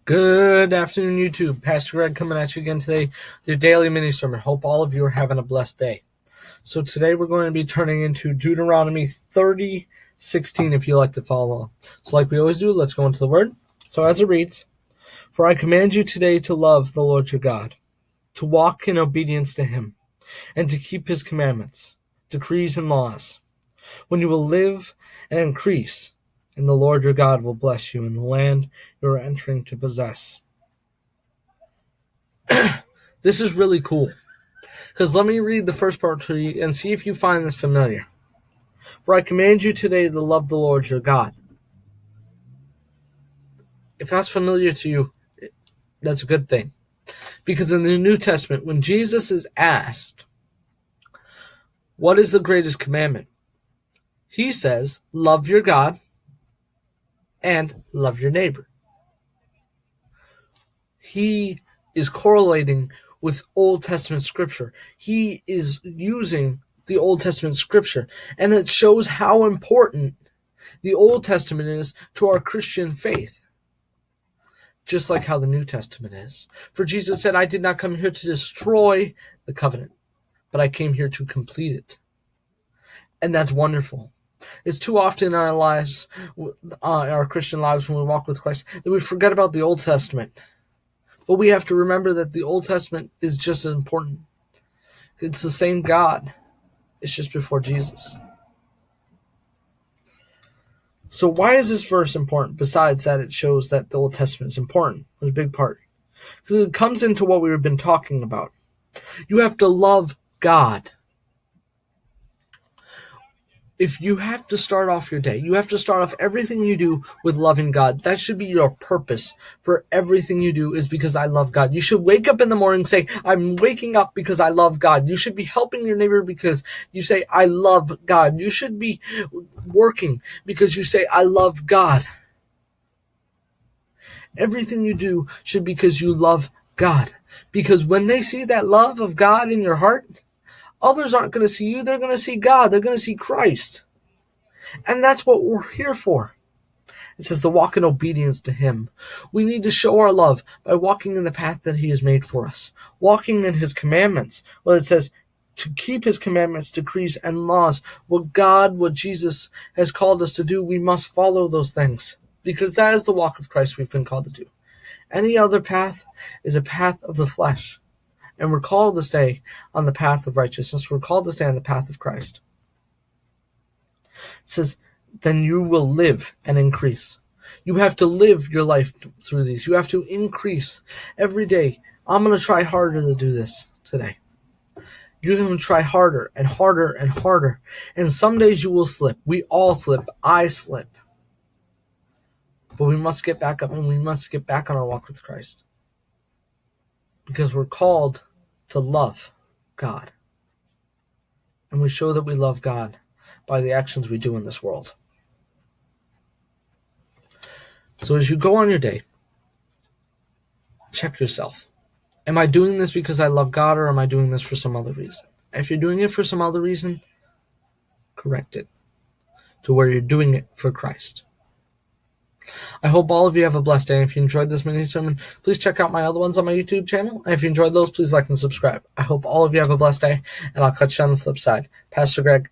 Good afternoon, YouTube. Pastor Greg coming at you again today with your daily mini sermon. Hope all of you are having a blessed day. So today we're going to be turning into Deuteronomy 30:16 if you like to follow along. So like we always do, let's go into the word. So as it reads, "For I command you today to love the Lord your God, to walk in obedience to him, and to keep his commandments, decrees, and laws. When you will live and increase, and the Lord your God will bless you in the land you are entering to possess." This is really cool, because let me read the first part to you and see if you find this familiar. "For I command you today to love the Lord your God." If that's familiar to you, that's a good thing. Because in the New Testament, when Jesus is asked, what is the greatest commandment? He says, love your God and love your neighbor. He is correlating with Old Testament scripture. He is using the Old Testament scripture, and it shows how important the Old Testament is to our Christian faith, just like how the New Testament is. For Jesus said, "I did not come here to destroy the covenant, but I came here to complete it." And that's wonderful. It's too often in our lives, our Christian lives, when we walk with Christ, that we forget about the Old Testament. But we have to remember that the Old Testament is just as important. It's the same God. It's just before Jesus. So why is this verse important, besides that it shows that the Old Testament is important? It's a big part. Because it comes into what we've been talking about. You have to love God. If you have to start off your day, you have to start off everything you do with loving God. That should be your purpose for everything you do, is because I love God. You should wake up in the morning and say, I'm waking up because I love God. You should be helping your neighbor because you say, I love God. You should be working because you say, I love God. Everything you do should be because you love God. Because when they see that love of God in your heart, others aren't going to see you. They're going to see God. They're going to see Christ. And that's what we're here for. It says to walk in obedience to him. We need to show our love by walking in the path that he has made for us. Walking in his commandments. Well, it says to keep his commandments, decrees, and laws. What Jesus has called us to do, we must follow those things. Because that is the walk of Christ we've been called to do. Any other path is a path of the flesh. And we're called to stay on the path of righteousness. We're called to stay on the path of Christ. It says, then you will live and increase. You have to live your life through these. You have to increase every day. I'm going to try harder to do this today. You're going to try harder and harder and harder. And some days you will slip. We all slip. I slip. But we must get back up, and we must get back on our walk with Christ. Because we're called to love God. And we show that we love God by the actions we do in this world. So as you go on your day, check yourself. Am I doing this because I love God, or am I doing this for some other reason? If you're doing it for some other reason, correct it to where you're doing it for Christ. I hope all of you have a blessed day. And if you enjoyed this mini sermon, please check out my other ones on my YouTube channel. And if you enjoyed those, please like and subscribe. I hope all of you have a blessed day, and I'll catch you on the flip side. Pastor Greg,